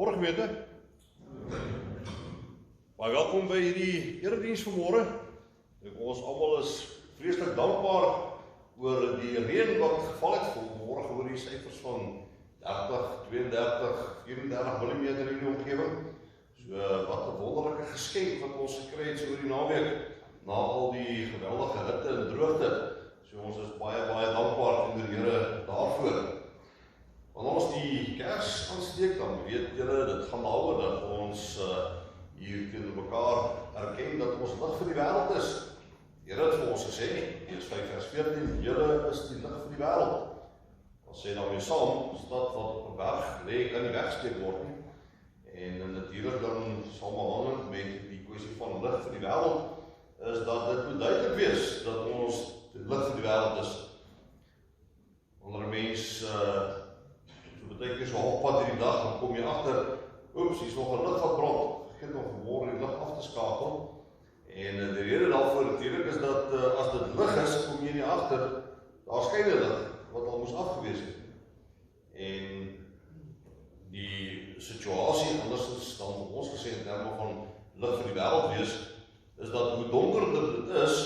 Môre gemeente. Baie welkom by hierdie erediens vanmôre. Ons almal is vreeslik dankbaar oor die reën wat geval het vanmôre. Hoor die syfers van 30, 32, 34 mm in die omgewing. So wat 'n wonderlike geskenk wat ons gekry het so oor die naweek na al die geweldige hitte en droogte. So ons is baie dankbaar teenoor die Here daarvoor. Wanneer ons die kers aansteek, dan weet julle, dit gaan daaroor dat ons hier teenoor mekaar erken dat ons lig vir die wêreld is. Die Here het vir ons gesê, Johannes 5:14, julle is die lig vir die wêreld. Ons sê daarmee saam, stad wat op 'n berg lê, kan nie weggesteek word nie. En natuurlik dan saamhanglend met die kwessie van lig vir die wêreld, is dat dit moet duidelik wees dat ons die lig vir die wêreld is. Wanneer 'n mens so baie keer so halfpad hierdie dag, dan kom jy agter, oeps, hier's nog 'n lig wat brand. Vergeet nog vanmôre die lig af te skakel. En die rede daarvoor natuurlik is dat as dit lig is, kom jy nie agter, daar skyn 'n lig wat al moes afgewees het. En die situasie andersins dan vir ons gesê in terme van lig vir die wêreld wees, is dat hoe donkerder dit is,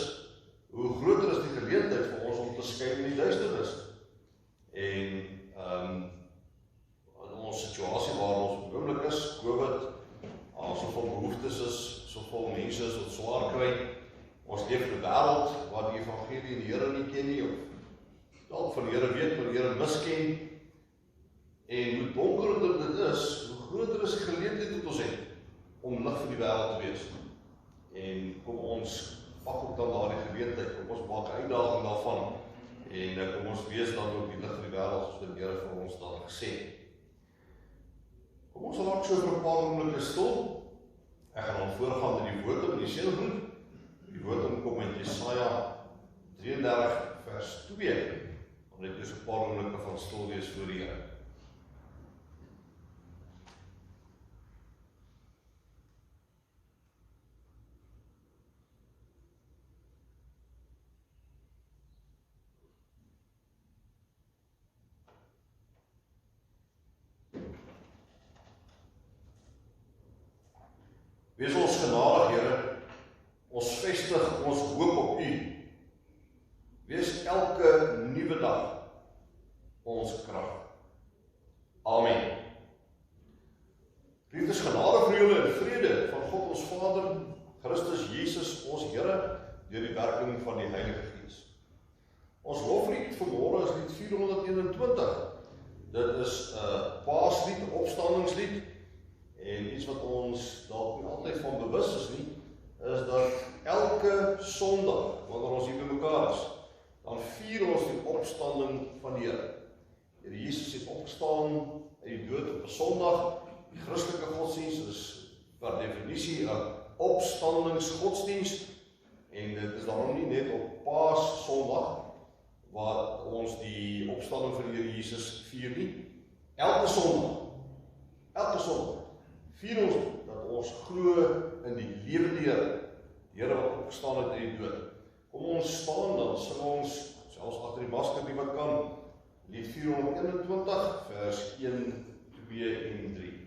hoe groter is die geleentheid vir ons om te skyn in die duisternis. En in ons situasie waar ons op die oomblik is, COVID, soveel behoeftes is, soveel mense is wat swaar kry. Ons leef in 'n wêreld waar die evangelie en die Here nie ken nie, of dalk van die Here weet, maar die Here misken. En hoe donkerder dit is, hoe groter is die geleentheid wat ons het om lig vir die wêreld te wees. En kom ons pak ook dan daardie geleentheid, kom ons maak 'n uitdaging daarvan. En kom ons wees dan ook die lig vir die wêreld, soos die Here vir ons daar gesê. Kom ons laat so vir 'n paar oomblikke stil. Ek gaan dan voorgaan in die woord in die seëngroep. Die woord kom uit Jesaja 33 vers 2. Om net so 'n paar oomblikke van stil wees voor die Here. Wees ons genadig, Here, ons vestig ons hoop op U. Wees elke nuwe dag ons krag. Amen. Liefdes, genade vir julle en vrede van God ons Vader, Christus Jesus ons Here, deur die werking van die Heilige Gees. Ons loflied vanmôre is lied 421. Dit is 'n Paaslied, 'n opstandingslied. En iets wat ons dalk nie altyd van bewus is nie, is dat elke Sondag, wanneer ons hier by mekaar is, dan vier ons die opstanding van die Here. Here Jesus het opgestaan uit die dood op 'n Sondag. Die Christelike godsdienst is per definisie 'n opstandingsgodsdienst. En dit is daarom nie net op Paas Sondag waar ons die opstanding van die Here Jesus vier nie. Elke Sondag vier ons dat ons glo in die lewende Here, die Here wat opgestaan het uit die dood. Kom ons staan dan, sing ons, selfs agter die masker wie wat kan, lied 421, vers 1, 2 en 3.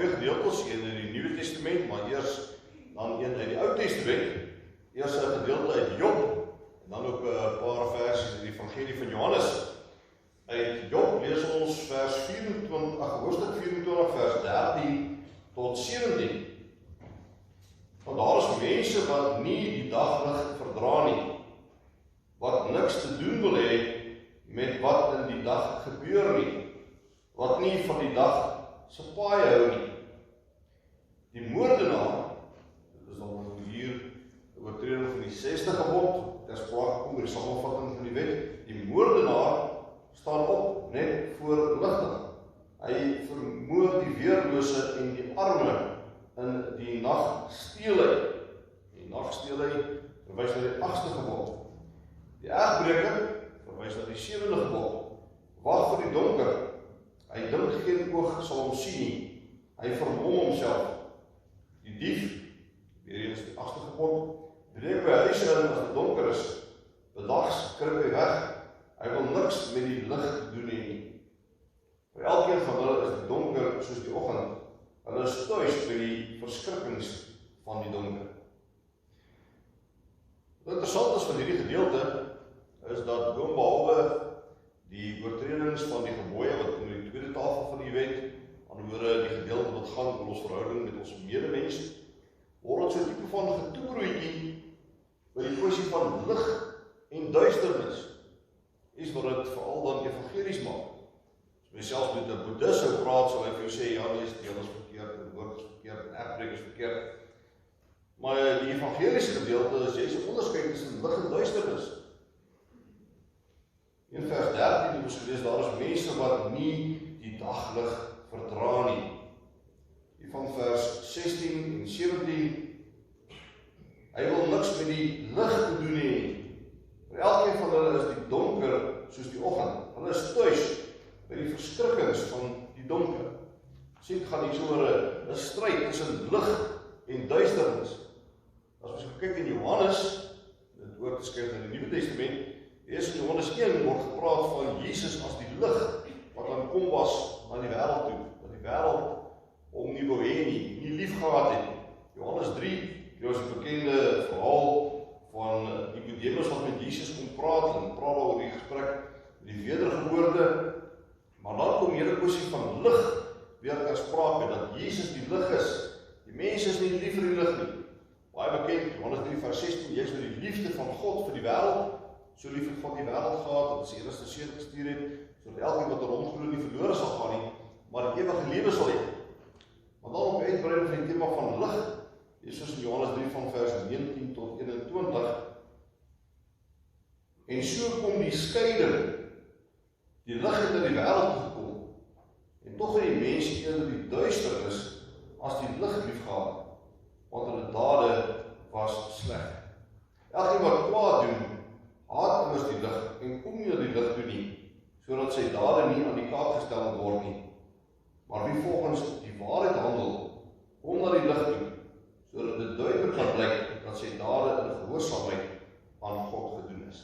twee gedeeltes, een in die Nuwe Testament, maar eers dan een uit die Ou Testament. Eers 'n gedeelte uit Job, en dan ook 'n paar versies uit die Evangelie van Johannes. Uit Job lees ons hoofstuk 24 vers 13 tot 17. Want daar is mense wat nie die daglig verdra nie, wat niks te doen wil hê met wat in die dag gebeur nie, wat nie van die dag se paai hou nie. Die moordenaar, dit is dan hier die oortreding van die 6de gebod, ter sprake kom oor die samevatting van die wet, die moordenaar staan op net voor ligting. Hy vermoor die weerlose en die arme in die nagsteelheid. Die nagsteelheid verwys na die 8ste gebod. Die egbreker verwys na die 7de gebod. Wag vir die donker. Hy dink geen oog sal hom sien nie. Hy vermom homself. Die dief, weer eens die 8ste gebod, breek by huise in as dit donker is. Bedags kruip hy weg. Hy wil niks met die lig doen nie. Vir elkeen van hulle is die donker soos die oggend. Hulle is tuis by die verskrikkings van die donker. Wat interessant is van hierdie gedeelte, is dat boonbehalwe die oortredings van die gebooie wat onder die tweede tafel van die wet, anderswoorde die gedeelte wat gaan oor ons verhouding met ons medemens, word ons 'n tipe van getoebroodjie by die kwessie van lig en duisternis. Iets wat dit veral dan evangelies maak. As jy selfs met 'n boeddhis sou praat, sal hy vir jou sê, ja, nee, deel is verkeerd, en woord is verkeerd, en egbreek is verkeerd. Maar die evangeliese gedeelte is jy se onderskeid tussen lig en duisternis. In vers 13 het ons gelees, daar is mense wat nie die daglig verdra nie. Hier van vers 16 en 17, hy wil niks met die lig te doen nie. Vir elkeen van hulle is die donker soos die oggend. Hulle is tuis by die verskrikkings van die donker. Sien, het gaan hier so oor 'n stryd tussen lig en duisternis. As ons kyk in Johannes, dit woord geskryf in die Nuwe Testament, in Johannes 1 word gepraat van Jesus as die lig wat aan kom was na die wêreld toe, dat die wêreld hom nie wou hê nie lief gehad het. Johannes 3, dit was 'n bekende verhaal van Nikodemus wat met Jesus kom praat en praat oor die gesprek met die wedergeboorte, maar dan kom hierdie kwessie van lig weer ter sprake, dat Jesus die lig is. Die mense is nie lief vir die lig nie. Baie bekend, Johannes 3 vers 16, jy is met die liefde van God vir die wêreld, so lief het van die wêreld gehad, dat hy sy enigste seun gestuur het, sodat elkeen wat aan hom glo nie verlore sal gaan nie, maar die ewige lewe sal hê. Maar dan op uitbreiding van die tema van lig, soos in Johannes 3 van vers 19 tot 21, en so kom die skeiding, die lig het in die wêreld gekom, en tog het die mense eerder die duisternis as die lig liefgehad, want hulle dade was sleg. Elkeen wat kwaad doen, haat immers die lig en kom nie na die lig toe nie, sodat sy dade nie aan die kaak gestel word nie. Maar wie volgens die waarheid handel, kom na die lig toe, sodat dit duidelik kan blyk dat sy dade in gehoorsaamheid aan God gedoen is.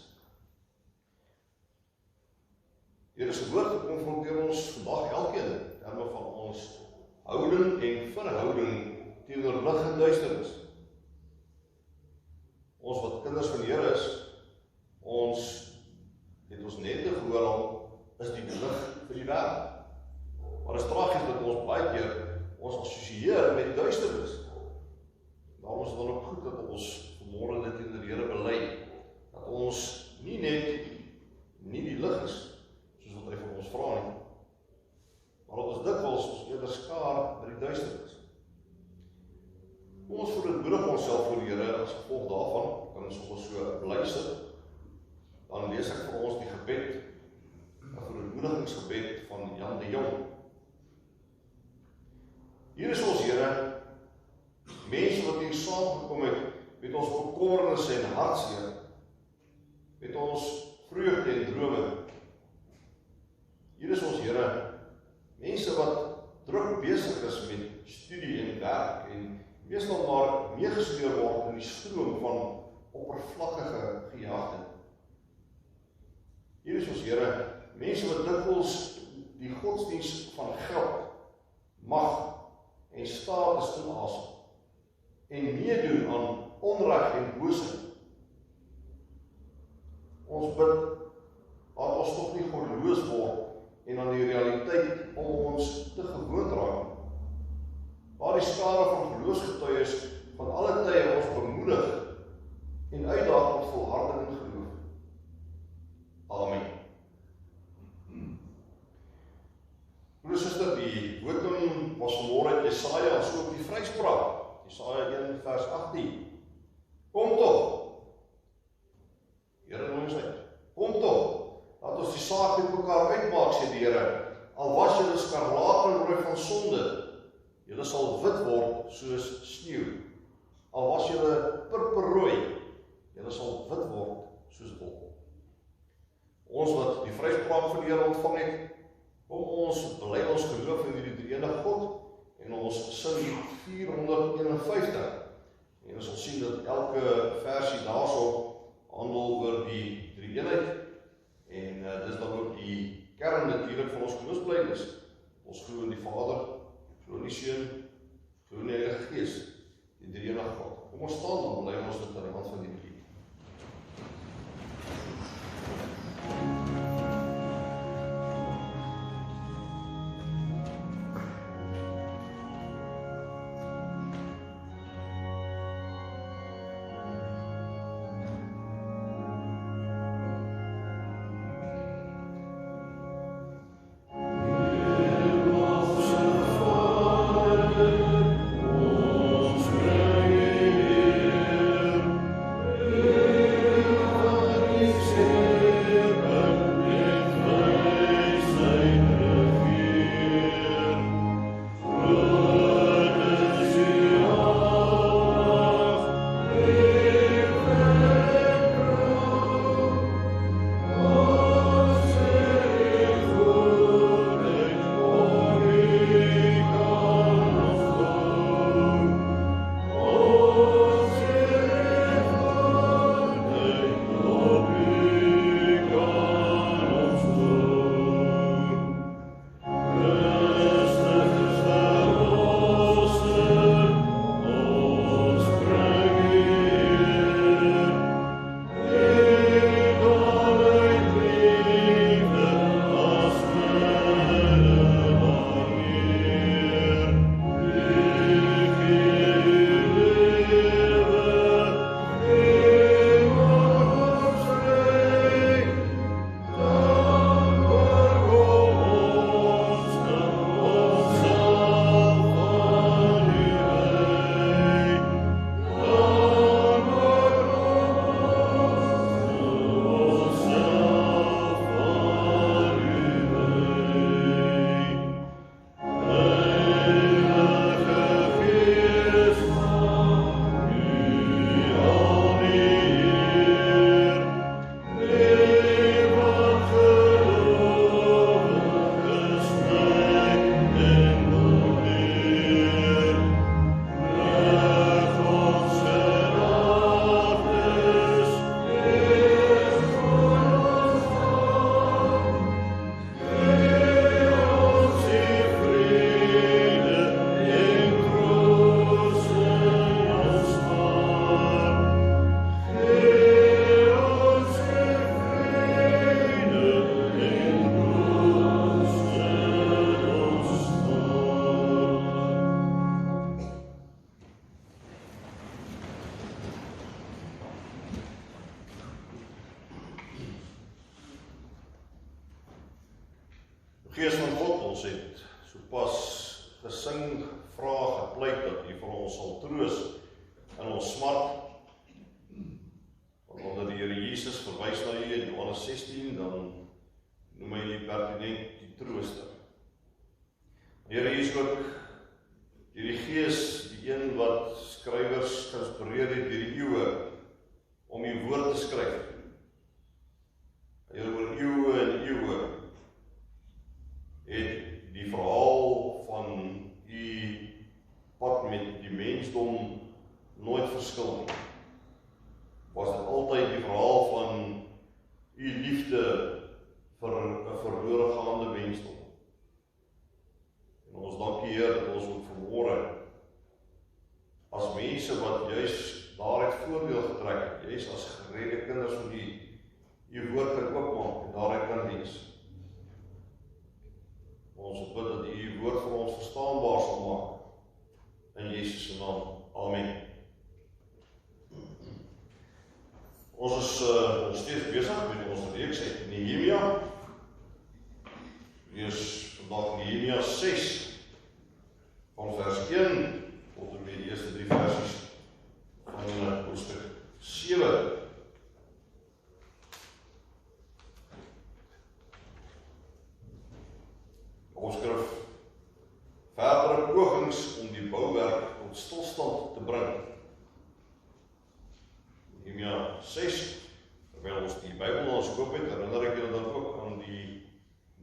Here se woord konfronteer ons vandag elkeen in terme van ons houding en verhouding teenoor lig en duisternis. Ons wat kinders van die Here is, ons het ons net gehoor al, is die lig vir die wêreld. Maar dit is tragies dat ons baie keer ons assosieer met duisternis. Daarom is het dan ook goed dat ons vanmôre dit teenoor die Here bely, dat ons nie net nie die lig is, soos wat hy van ons vra nie, maar dat ons dikwels ons eerder skaar by die duisternis. Kom ons verootmoedig onsself voor die Here as gevolg daarvan, kan ons op ons so bly sit, dan lees ek vir ons die gebed, 'n verootmoedigingsgebed van Jan de Jong. Hier is ons Here, mense wat hier saamgekom het met ons bekommernisse en hartseer, met ons vreugde en drome. Hier is ons Here, mense wat druk besig is met studie en werk en meestal maar meegesleur word in die stroom van oppervlakkige gejaagdheid. Hier is ons Here, mense wat dikwels die godsdienst van geld, mag en status inasem en meedoen aan onreg en boosheid. Ons bid dat ons tog nie goddeloos word en aan die realiteit om ons te gewoond raak. Waar die skare van geloofsgetuies van alle tye ons bemoedig en uitdaag tot volharding in geloof. Amen. Broers en susters, die woording was vanmôre uit Jesaja, en so ook die vryspraak. Jesaja 1 vers 18. Kom tog. Here noem ons uit. Kom tog. Laat ons die saak met mekaar uitmaak, sê die Here. Al was julle skarlakenrooi van sonde, julle sal wit word soos sneeu. Al was julle purperrooi, julle sal wit word soos wol. Ons wat die vryspraak van die Here ontvang het, kom ons bely ons geloof in die drie-enige God en ons sing 451. En ons sal sien dat elke versie daarso handel oor die drie-eenheid. En dis dan ook die kern natuurlik van ons geloofsbelijdenis. Ons glo in die Vader, glo in die Seun, glo in die Heilige Gees, die drie-enige God. Kom ons staan dan, bely ons dit aan die hand van die lied. Gees van God, ons het sopas gesing, vra, gepleit dat U vir ons sal troos in ons smart. Want onder die Here Jesus verwys na U in Johannes 16, dan noem hy U pertinent die trooster. Here, U is ook deur die Gees die een wat skrywers geïnspireer het deur die eeue om U woord te skryf. Here, oor eeue en eeue het die verhaal van U pad met die mensdom nooit verskil nie. Was dit altyd die verhaal van U liefde vir 'n verlore gaande mensdom. En ons dank U, Heer, dat ons ook vanmôre as mense wat juis daaruit voordeel getrek het, juis as geredde kinders van die woord kan oopmaak en daaruit kan lees. Ons bid dat die woord vir ons verstaanbaar sal maak in Jesus se naam. Amen. Ons is nog steeds besig met ons reeks uit Nehemia. Lees vandag Nehemia 6 van vers 1 tot en met die eerste 3 versies van hoofstuk 7. Ons skryf verdere pogings om die bouwerk tot stilstand te bring. Nehemia 6, terwyl ons die Bybel ons koop het, herinner ek julle dan ook aan die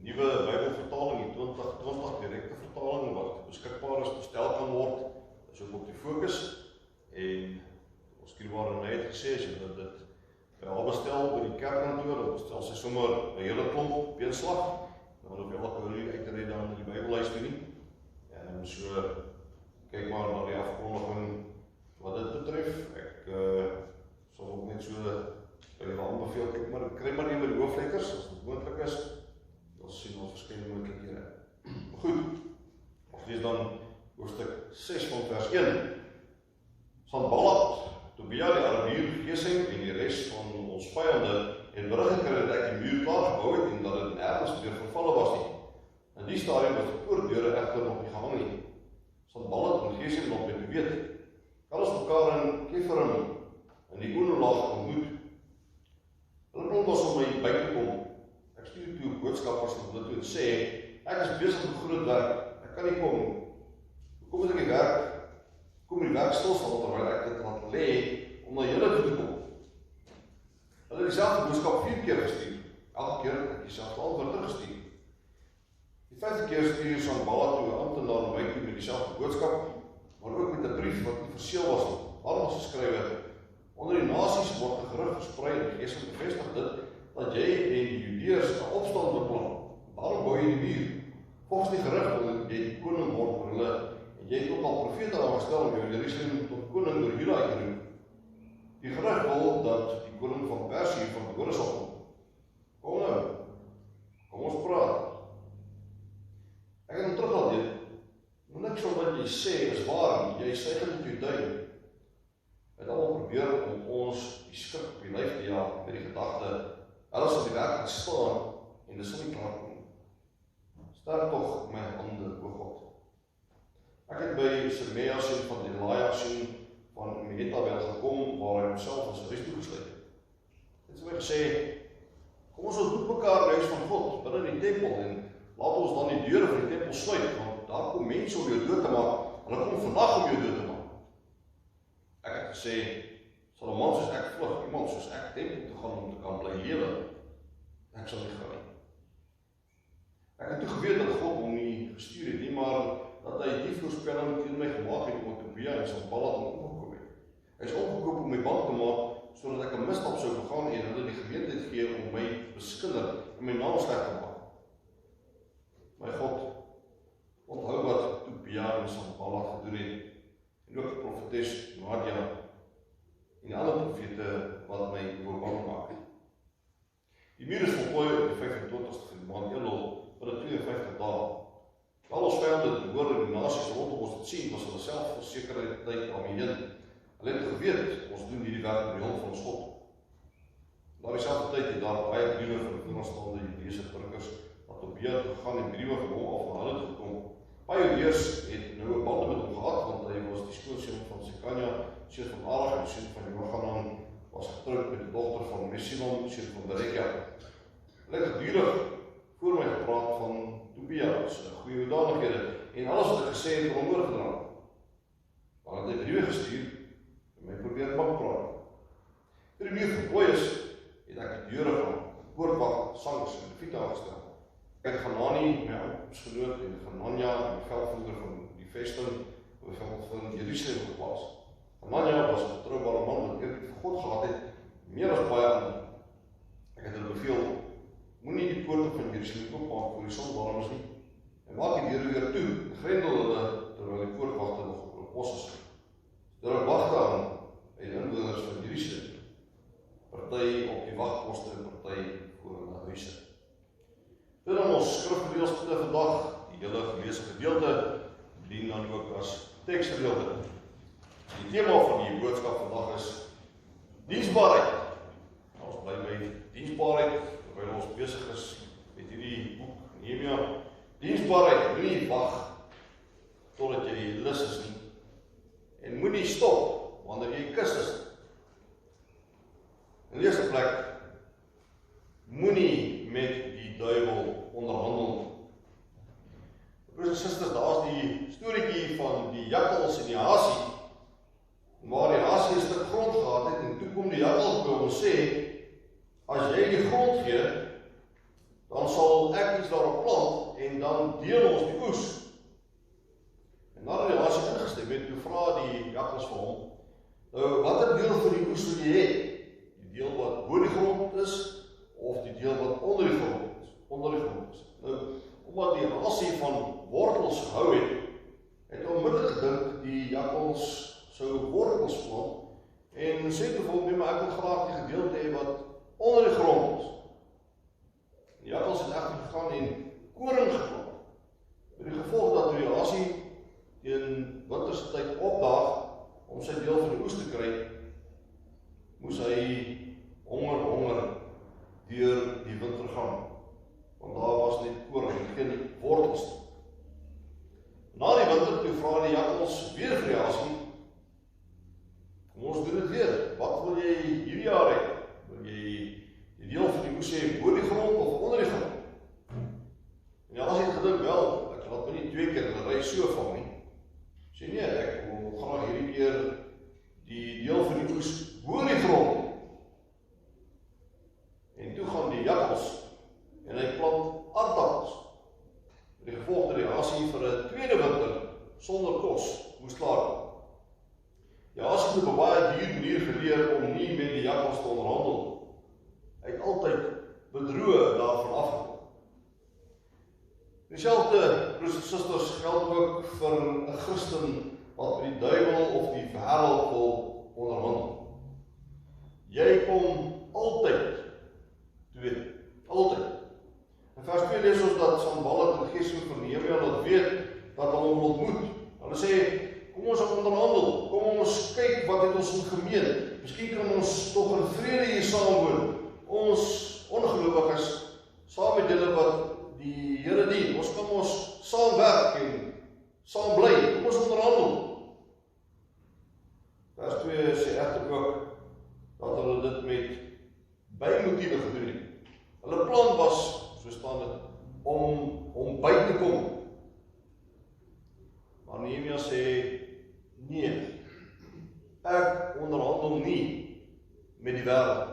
nuwe Bybelvertaling, die 2020 direkte vertaling wat beskikbaar is, bestel kan word. Dit is ook op die fokus. En ons skrifbaar en my het gesê, as jy dit by al bestel by die kerkkantoor, dan bestel sy sommer 'n hele klomp beenslag. Dan hoef jy elke olie uit te red dan in die Bybelhuis toe nie. En so kyk maar na die afkondiging wat dit betref. Ek sal ook net so by julle aanbeveel, kyk maar, kry maar nie met die hoofletters, as dit moontlik is. Ons sien ons verskillende moontlikhede. Goed, ons lees dan hoofstuk 6 van vers 1. Sanballat, Tobia die Arabier, Gesem en die res van ons vyande het berig gekry dat ek die muur klaar gebou het en dat dit nergens weer vervalle was nie. In die stadium was die poortdeure egter nog nie gehang nie. Sanballat en Gesem nog met weet. Kan ons mekaar in Keferim in die Oonlaag ontmoet. Hulle plan was om my by te kom. Ek stuur toe boodskappers na hulle toe en sê, ek is besig met groot werk, ek kan nie kom nie. Hoekom moet ek die werk, kom die werk stilstaan terwyl ek dit laat lê om na julle toe te kom? Hulle het dieselfde boodskap 4 keer gestuur. Elke keer het ek dieselfde antwoord teruggestuur. Die 5de keer stuur Sanballat toe 'n amptenaar na my toe met dieselfde boodskap, maar ook met 'n brief wat nie verseël was nie. Waarom was geskrywe? Onder die nasies word 'n gerug versprei en Gesem bevestig dit dat jy en die Judeërs 'n opstand beplan. Daarom bou jy die muur. Volgens die gerug wil jy die koning word vir hulle en jy het ook al profete aangestel om jou in Jerusalem tot koning oor Juda te roep. Die gerug wil dat die koning van Persië van tevore sal kom. Kom nou, kom ons praat. Ek het hom terug laat weet, niks van wat jy sê is waar nie, jy sê dit met jou duim. Het allemaal probeer om ons die skrik op die lyf te jaag met die gedagte, hulle sal die werk gaan staan en dit sal nie klaar kom. Sterk tog my hande, o God. Ek het by Semea sien van Delaia sien van Mehetabel gekom, waar hy homself as huis toegesluit het. Het is my gesê, kom ons ontmoet mekaar in die huis van God, binne die tempel, en laat ons dan die deure van die tempel sluit, want daar kom mense om jou dood te maak, hulle kom vandag om jou dood te maak. Ek het gesê, sal 'n man soos ek vlug, iemand soos ek tempel toe gaan om te kan bly lewe? Ek sal nie gaan nie. Ek het toe geweet dat God hom nie gestuur het nie, maar dat hy die voorspelling teen my gemaak het om Tobia en Sanballat omgekoop het. Hy is omgekoop om my bang te maak, sodat ek 'n misstap sou begaan en hulle die geleentheid gee om my te beskinder en my naam sleg te maak. My God, onthou wat Tobia en Sanballat gedoen het, en ook die profetes Nadia en die ander profete wat my bang maak. Die muur is voltooi op die 25ste van die maand Elul, binne 52 dae. Al ons vyande die hoor in die nasies rondom ons het sien, was hulle self versekerde tyd aan my heen. Hulle het geweet, ons doen hierdie werk met die hulp van ons God. Na dieselfde tyd het daar baie briewe van vooraanstaande Judeese burgers wat Tobia toe gegaan en briewe van hom af na hulle toe gekom. Baie Judeërs het nou 'n band met hom gehad, want hy was die skoonseun van Sekania, seun van Arach en seun van Johanan, was getroud met die dogter van Mesilon, seun van Berekia. Hulle het gedurig voor my gepraat van Tobia, se goeie hoedanighede, en alles wat ek gesê het hom oorgedra. Maar het hy briewe gestuur en my probeer bang praat. Toe die muur voltooi is, het ek die deure van poortwag, sangers en leviete aangestel. Ek het Hanani, my ambtsgenoot, en Hanania, die veldvoerder van die vesting, op die veld van Jerusalem geplaas. Hanania was 'n betroubare man wat eerlik vir God gehad het, meer as baie ander. Ek het hulle beveel, moenie die poorte van Jerusalem oopmaak voor die son warm is nie, en maak die deure weer toe, grendel hulle terwyl terwyl die poortwagte nog op hulle pos is. Terwyl wagte aan en inwoners van Jerusalem, party op die wagposte en party voor hulle huise. Dit aan ons skrifgedeelte vandag, die hele geleesde gedeelte, dien dan ook as teksgedeelte. Die tema van die boodskap vandag is diensbaarheid. Ons bly by diensbaarheid, terwyl ons besig is met hierdie boek Nehemia. Diensbaarheid, moenie wag totdat jy lus is nie. En moenie stop wanneer jy kus is. In die eerste plek, moenie met die duiwel onderhandel. Broers en susters, daar is die storieetjie van die jakkals en die hasie, waar die hasie 'n stuk grond gehad het, en toe kom die jakkals by hom en sê, as jy die grond gee, dan sal ek iets daarop plant, en dan deel ons die oes. En nadat die hasie ingestem het, toe vra die jakkals vir hom, nou, watter deel van die oes wil jy hê? Die deel wat bo die grond is, of die deel wat onder die grond is? Nou, omdat die hasie van wortels gehou het, het onmiddellik gedink die jakkals sou wortels plant, en sê toe vir hom, nee, maar ek wil graag die gedeelte hê wat onder die grond is. Die jakkals het echter gegaan en koring geplant, met die gevolg dat die hasie in winterse tyd opdaag, om sy deel van die oes te kry, moes hy honger deur die winter gaan, want daar was net koring en geen wortels. Na die winter toe vra die jakkals weer vir die hasie, kom ons doen dit weer, wat wil jy hierdie jaar hê? Wil jy die deel van die oes hê bo die grond of onder die grond? En die hasie het gedink, wel, ek laat my nie 2 keer in 'n ry so vang nie. Sê nee, ek wil graag hierdie keer die deel van die oes bo die grond. En toe gaan die jakkals en hy plant aardappels. Die gevolg dat die hasie vir 'n tweede winter sonder kos moes klaarkom. Die hasie het op 'n baie duur manier geleer om nie met die jakkals te onderhandel. Hy het altyd bedroe daarvan afgekom. Dieselfde, broers en susters, geld ook vir 'n Christen wat met die duiwel of die wêreld wil onderhandel. Jy kom altyd tweede, altyd. In vers 2 lees ons dat Sanballat en Gesem van Nehemia laat weet dat hulle hom ontmoet. Hulle sê, kom ons onderhandel, kom ons kyk wat het ons in gemeen. Miskien kan ons tog in vrede hier saam woon. Ons ongelowiges, saam met julle wat die Here dien. Ons kan ons saamwerk en saam bly. Kom ons onderhandel. Vers 2 sê egter ook dat hulle dit met bymotiewe gedoen het. Hulle plan was, so staan dit, om by te kom. Maar Nehemia sê, nee, ek onderhandel nie met die wêreld.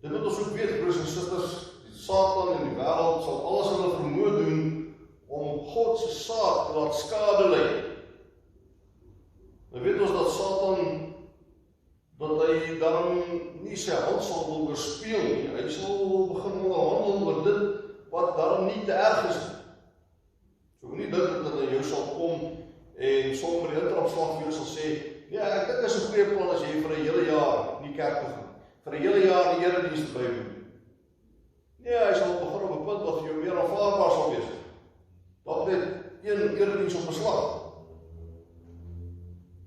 Dit moet ons ook weet, broers en susters, die Satan en die wêreld sal alles in hulle vermoë doen om God se saad te laat skade ly. Nou weet ons dat Satan, dat hy dan nie sy hand sal wil oorspeel nie. Hy sal begin onderhandel oor dit wat daarom nie te erg is nie. So moenie dink dat hy jou sal kom en sommer die intrapslag vir jou sal sê, ja, ek dink is 'n goeie plan as jy vir 'n hele jaar nie kerk toe gaan, vir 'n hele jaar die eredienste bywoon. Nee, hy sal begin op 'n punt wat vir jou meer aanvaarbaar sal wees. Dalk net een erediens op beslag.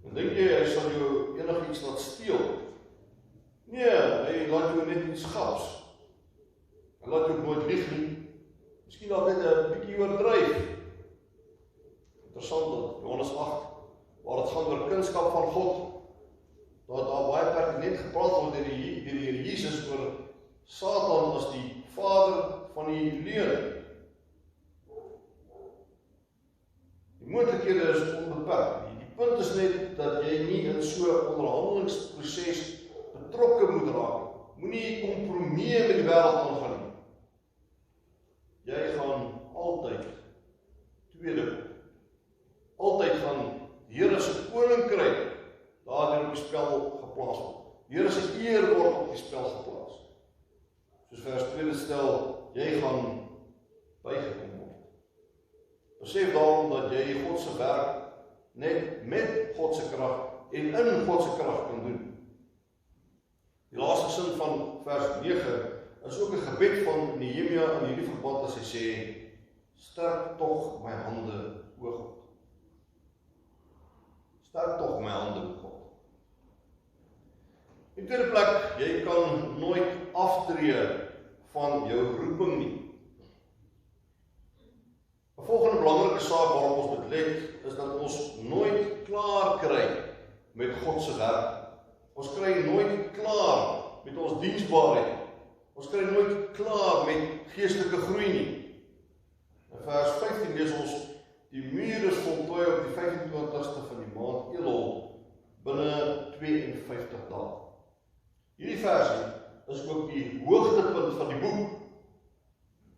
En dink jy, hy sal jou enigiets laat steel? Nee, hy laat jou net iets gaps. Hy laat jou nooit lieg nie. Miskien dalk net 'n bietjie oordryf. Interessant dat Johannes 8, waar het gaan oor kunskap van God, dat daar baie pertinent gepraat word deur die Here Jesus oor Satan as die vader van die leuen. Die moontlikhede is onbeperk. Die punt is net dat jy nie in so 'n onderhandelingsproses betrokke moet raak. Moenie kompromieë met die wêreld aangaan nie. Jy gaan altyd tweede. Altyd gaan die Here se koninkryk daardeur op die spel geplaas word. Die Here se eer word op die spel geplaas. Soos vers 2 stel, jy gaan bygekom word. Besef daarom dat jy God se werk net met God se krag en in God se krag kan doen. Die laaste sin van vers 9 is ook 'n gebed van Nehemia in hierdie verband as hy sê, sterk tog my hande, o God. Sterk tog my hande, o God. In tweede plek, jy kan nooit aftree van jou roeping nie. 'n Volgende belangrike saak waarop ons moet let, is dat ons nooit klaar kry met God se werk. Ons kry nooit klaar met ons diensbaarheid. Ons kry nooit klaar met geestelike groei nie. In vers 15 lees ons, die muur is voltooi op die 25ste van die maand Elul binne 52 dae. Hierdie versie is ook die hoogtepunt van die boek.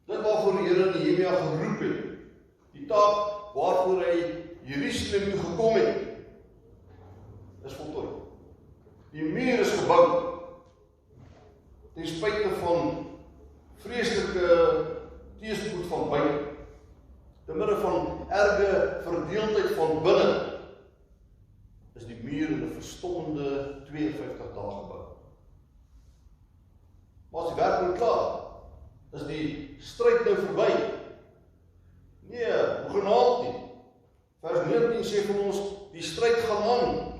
Dit waarvoor die Here Nehemia geroep het. Die taak waarvoor hy Jerusalem toe gekom het, is voltooi. Die muur is gebou. Ten spyte van vreeslike teëspoed van buite, te midde van erge verdeeldheid van binne, is die muur in 'n verstommende 52 dae gebou. Maar as die werk nou klaar, is die stryd nou verby. Nee, hoegenaamd nie. Vers 19 sê vir ons, die stryd gaan aan.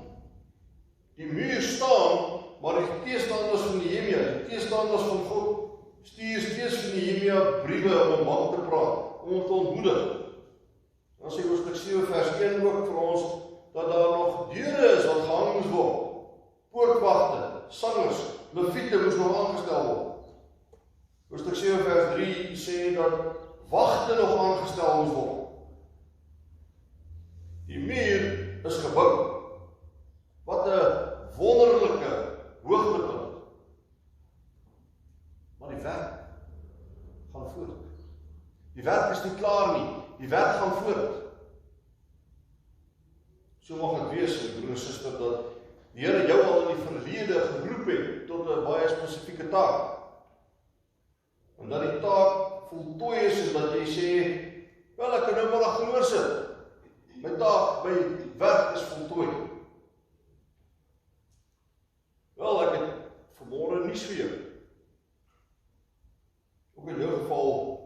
Die muur staan, maar die teestanders van Nehemia, die teestanders van God, stuur steeds vir Nehemia briewe om hom aan te praat, om hom te ontmoedig. Dan sê Hoofstuk 7 vers 1 ook vir ons, dat daar nog deure is wat gehang moes word. Poortwagte, sangers, leviete moes nog aangestel word. Hoofstuk 7 vers 3 sê dat wagte nog aangestel moes word. Die muur is gebou. Wat 'n wonderlike hoogtepunt. Maar die werk gaan voort. Die werk is nie klaar nie. Die werk gaan voort. So mag het wees, my broer en suster, dat die Here jou al in die verlede geroep het tot 'n baie spesifieke taak. En dat die taak voltooi is en dat jy sê, wel, ek kan nou maar agteroor sit. My taak, my werk is voltooi. Wel, ek het vanmôre nuus vir jou. Ook in jou geval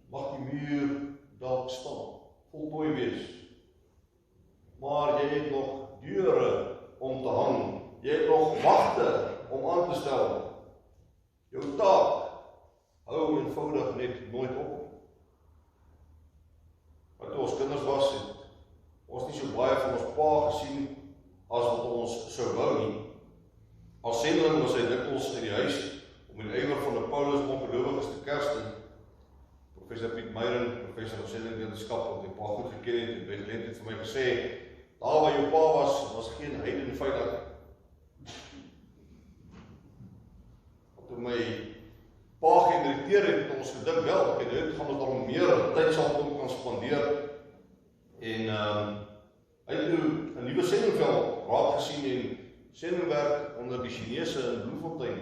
mag die muur dalk staan, voltooi wees. Maar jy het nog deure om te hang. Jy het nog wagte om aan te stel. Jou taak hou eenvoudig net nooit op. Maar toe ons kinders was, het ons nie so baie van ons pa gesien as wat ons sou wou nie. As sendeling was hy dikwels in die huis om in die ywer van die Paulus ongelowiges te kersten. Professor Piet Meyren, professor van sendingwetenskap, wat die pa goed geken het, en by geleentheid vir my gesê, daar waar jou pa was geen heiden veilig. Toe my pa geïnteresseerd het, ons gedink wel, ek het gaan ons daar meer tyd saam kan spandeer. En hy het toe 'n nuwe sendingveld raak gesien en sendingwerk onder die Chinese in Bloemfontein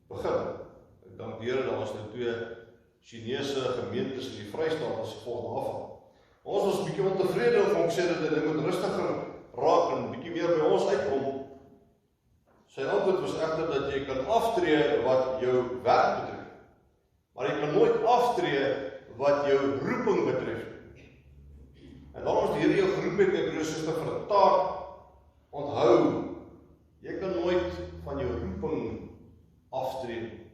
begin. Ek dank die Here, daar was nou 2 Chinese gemeentes in die Vrystaat as gevolg daarvan. Ons was 'n bietjie ontevrede om hom sê dat hy moet rustiger raak en bietjie meer by ons uitkom. Sy antwoord was egter dat jy kan aftree wat jou werk betref, maar jy kan nooit aftree wat jou roeping betref. En daarom is die Here jou geroep het, my broer en suster, vir 'n taak. Onthou, jy kan nooit van jou roeping aftree.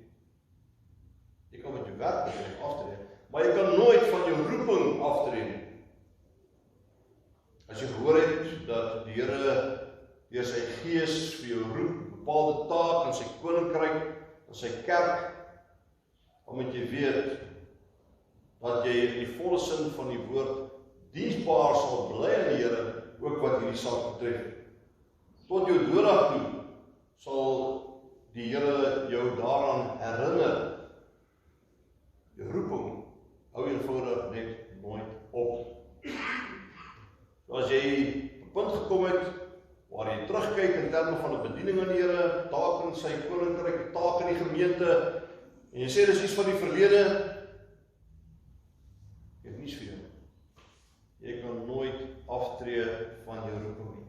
Jy kan met jou werk betref aftree, maar jy kan nooit van jou roeping aftree. As jy gehoor het dat die Here deur sy Gees vir jou roep, 'n bepaalde taak in sy koninkryk, in sy kerk, dan moet jy weet dat jy in die volle sin van die woord diensbaar sal bly aan die Here, ook wat hierdie saak betref. Tot jou dooddag toe sal die Here jou daaraan herinner. Jou roeping hou eenvoudig net nooit op. As jy op 'n punt gekom het waar jy terugkyk in terme van 'n bediening aan die Here, taak in sy koninkryk, taak in die gemeente, en jy sê dis iets van die verlede, ek het nuus vir jou. aftree van jou roeping nie.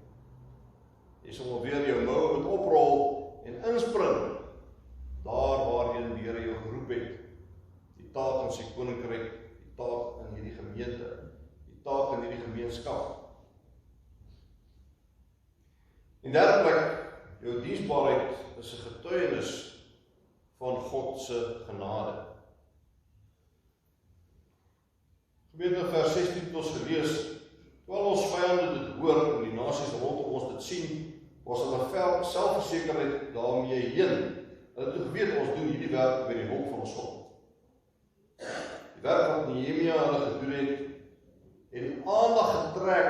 Jy sal weer jou mou moet oprol en inspring daar waarheen die Here jou geroep het. Die taak in sy koninkryk, die taak in hierdie gemeente, die taak in hierdie gemeenskap. In derde plek, jou diensbaarheid is 'n getuienis van God se genade. Gemeente vers 16 het ons gelees, terwyl ons vyande dit hoor en die nasies rondom ons dit sien, was hulle selfversekerheid daarmee heen. Hulle het geweet ons doen hierdie werk by die hulp van ons God. Die werk wat Nehemia hulle gedoen het die aandag getrek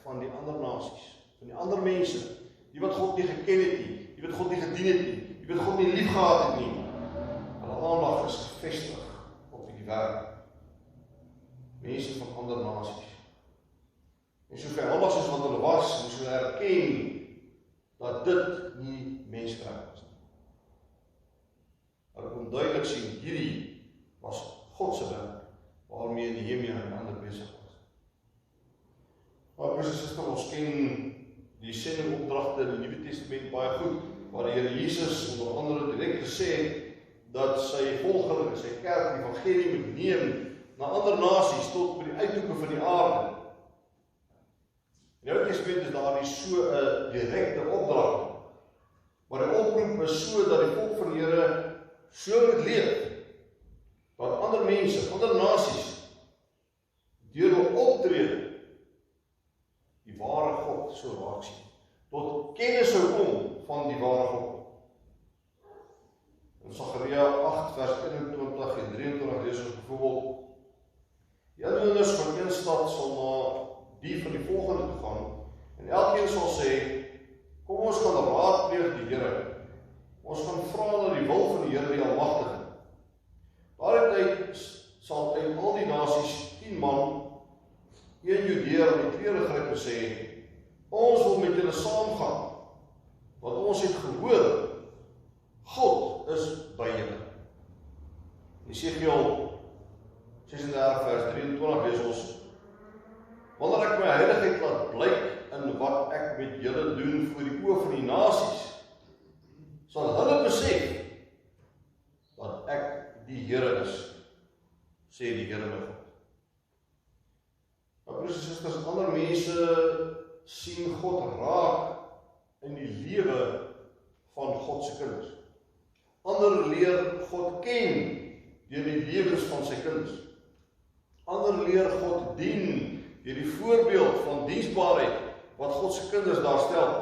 van die ander nasies, van die ander mense, die wat God nie geken het nie, die wat God nie gedien het nie, die wat God nie lief gehad het nie. Hulle aandag is gevestig op die werk. Mense van ander nasies. En so verhandig soos wat hulle was, moes hulle erken dat dit nie menswerk was nie. Hulle kon duidelik sien, hierdie was God se werk, waarmee Nehemia en ander besig was. Maar broers en susters, ons ken die sendingopdragte in die Nuwe Testament baie goed, waar die Here Jesus onder andere direk gesê het, dat sy volgelinge, sy kerk, die evangelie moet neem na ander nasies tot by die uithoeke van die aarde. In die Ou Testament is daar nie so 'n direkte opdrag, maar die oproep is so dat die volk van die Here so moet leef, dat ander mense, ander nasies, deur hul optrede, die ware God so raak sien, tot kennis sou kom van die ware God. In Sagaria 8 vers 21 en 23 lees ons byvoorbeeld, die inwoners van een stad sal na die van die volgende toe gaan, en elkeen sal sê, kom ons gaan raadpleeg die Here, ons gaan vra na die wil van die Here die Almagtige. Daardie tyd sal uit al die nasies 10 man, een Judeër aan die klere gryp en sê, ons wil met julle saamgaan, want ons het gehoor, God is by julle. Jesegiel 36 vers 23 lees ons, wanneer ek my heiligheid laat blyk in wat ek met julle doen voor die oë van die nasies, sal hulle besef dat ek die Here is, sê die Here my God. Maar broers en susters, ander mense sien God raak in die lewe van God se kinders. Ander leer God ken deur die lewens van sy kinders. Ander leer God dien deur die voorbeeld van diensbaarheid wat God se kinders daar stel.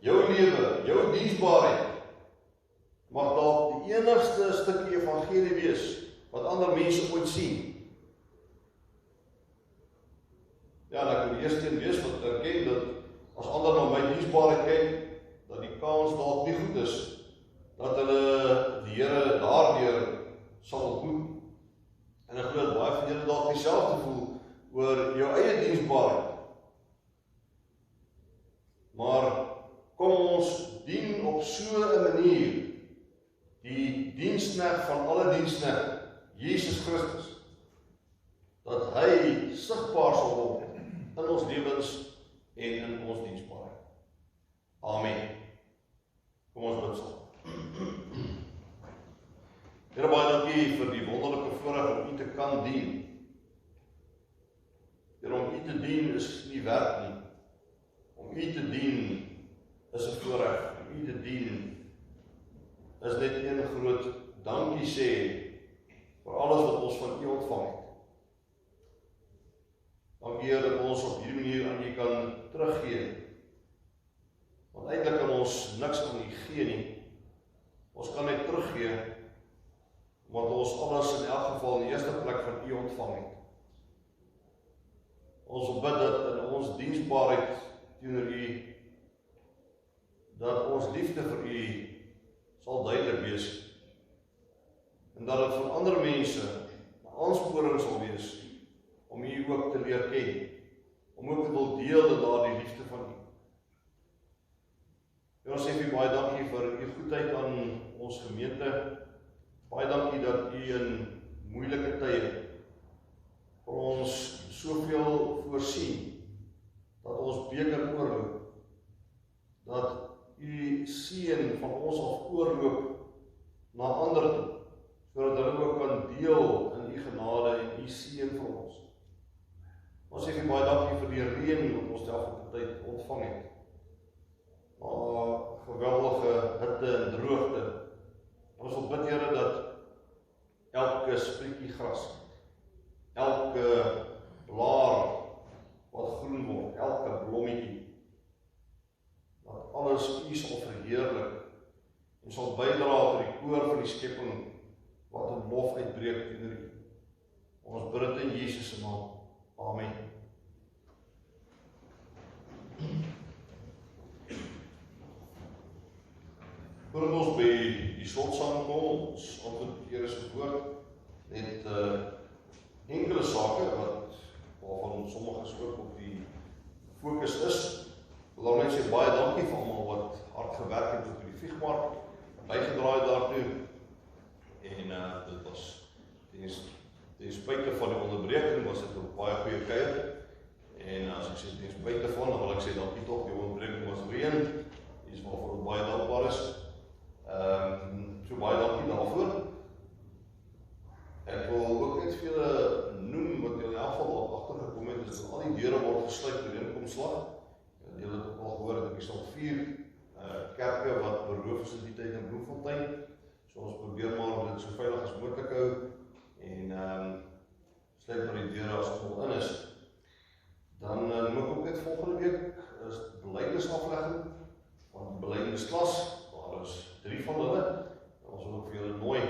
Jou lewe, jou diensbaarheid mag dalk die enigste stukkie evangelie wees wat ander mense ooit sien. Ja, en ek wil die eerste een wees wat erken dat as ander na my diensbaarheid kyk, dat die kans dalk nie goed is dat hulle die Here daardeur sal ontmoet. En ek glo dat baie van julle dalk dieselfde voel oor jou eie diensbaarheid. Maar kom ons dien op so 'n manier die diensknegt van alle diensknegte, Jesus Christus, dat hy sigbaar sal word in ons lewens en in ons diensbaarheid. Amen. Kom ons bid saam. Here, baie dankie vir die wonderlike voorreg om U te kan dien. Here, om U te dien is nie werk nie. Om U te dien is 'n voorreg. Om U te dien is net een groot dankie sê vir alles wat ons van U ontvang het. Dankie Here dat ons op hierdie manier aan U kan teruggee. Want eintlik kan ons niks aan U gee nie. Ons kan net teruggee, want ons alles in elk geval in die eerste plek van U ontvang het. Ons bid dat in ons diensbaarheid teenoor U, dat ons liefde vir U sal duidelik wees, en dat dit vir ander mense 'n aansporing sal wees om U ook te leer ken, om ook te wil deel in daardie liefde van U. En ons sê vir baie dankie vir U goedheid aan ons gemeente. Baie dankie dat U in moeilike tye vir ons soveel voorsien beker oorloop, dat u seën van ons af oorloop na ander toe, sodat hulle ook kan deel in u genade en u seën vir ons. Ons sê vir baie dankie vir die reën wat ons die afgelope tyd ontvang het. Geweldige hitte en droogte. Ons wil bid, Here, dat elke sprietjie gras, elke blaar wat groen word, elke blommetjie, dat alles u sal verheerlik en sal bydra tot die koor van die skepping wat in lof uitbreek teenoor u. Ons bid dit in Jesus se naam. Amen. Voordat ons by die slotsaam kom, ons antwoord die Here se woord, net enkele sake waarvan sommiges ook op die fokus is. Laat my sê baie dankie vir almal wat hard gewerk het op die Vigmark, bygedraai daartoe. En dit was ten spyte van die onderbreking was dit 'n baie goeie kuier. En as ek sê ten spyte van, dan wil ek sê dankie tog, die onderbreking was reën. Dis waarvoor ons baie dankbaar is. So baie dankie daarvoor. Ek wil ook net vir julle noem wat in elk geval agtergekom het, is dat al die deure word gesluit deur inkomslag. Julle het ook al gehoor dat ek sal 4 kerke wat beroof is in die tyd in Bloemfontein. So ons probeer maar dit so veilig as moontlik hou en sluit maar die deure as ons in is. Dan moet ek ook net volgende week is belydenisaflegging van die belydensklas. Daar is 3 van hulle. Ons wil ook vir julle nooi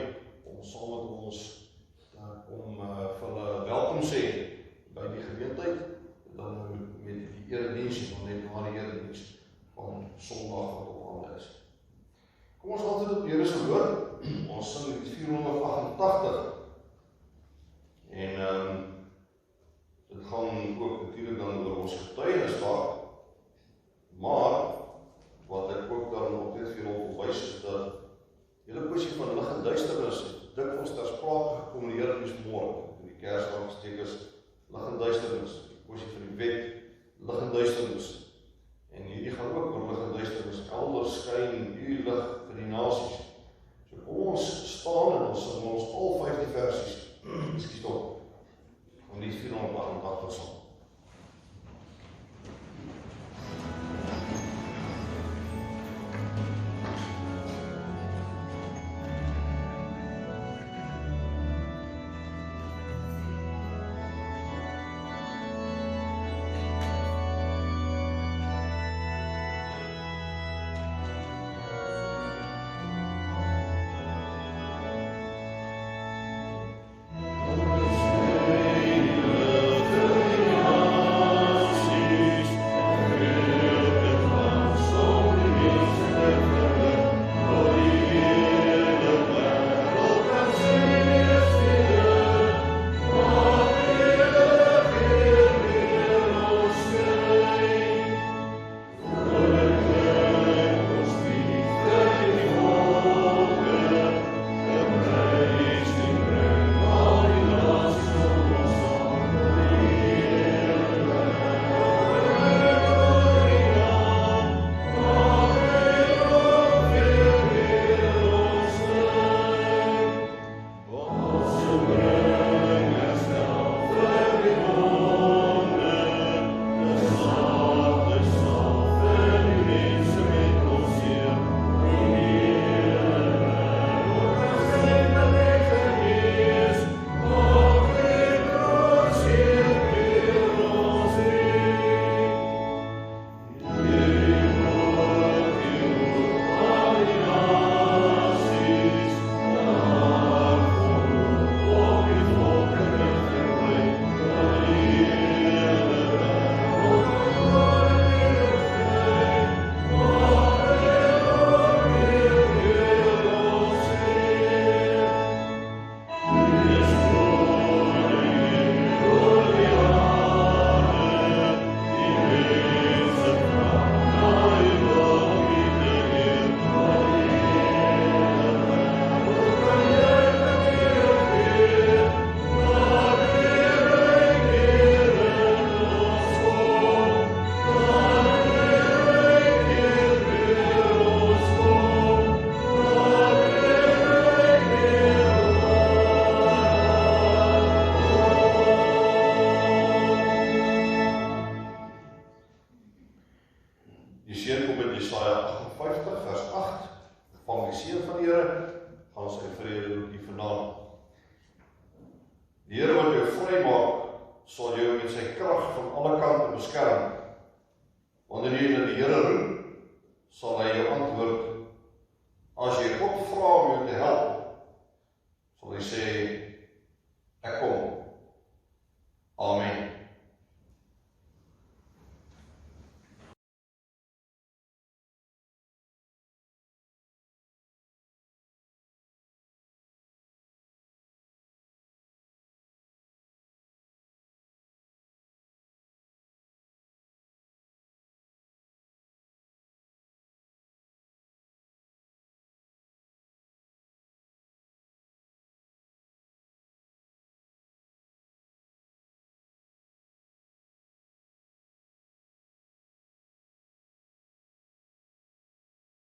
om saam met ons om vir hulle welkom sê by die geleentheid, dan met die erediens en dan net na die erediens van Sondag wat op hande is. Kom ons gaan tot die Here se woord. Ons sing lied 488 en dit gaan ook natuurlik dan oor ons getuienis daar, maar wat ek ook dan nog net vir julle wil wys is dat hele kwessie van lig en duisternis dikwels ter sprake gekom in die Erediensmorgen. In die Kersdag gesteek is lig en duisternis, die kwessie van die wet, lig en duisternis. En hierdie gaan ook oor lig en duisternis. Elders skyn u lig vir die nasies. So kom ons staan en ons sing ons al 15 versies. Ekskuus tog. Van die 488 sal. Die seën kom uit Jesaja 58 vers 8. Vang die seën van die Here, gaan sy vrede met u vandaan. Die Here wat jou vrymaak, sal jou met sy krag van alle kante beskerm. Wanneer jy na die Here roep, sal hy jou antwoord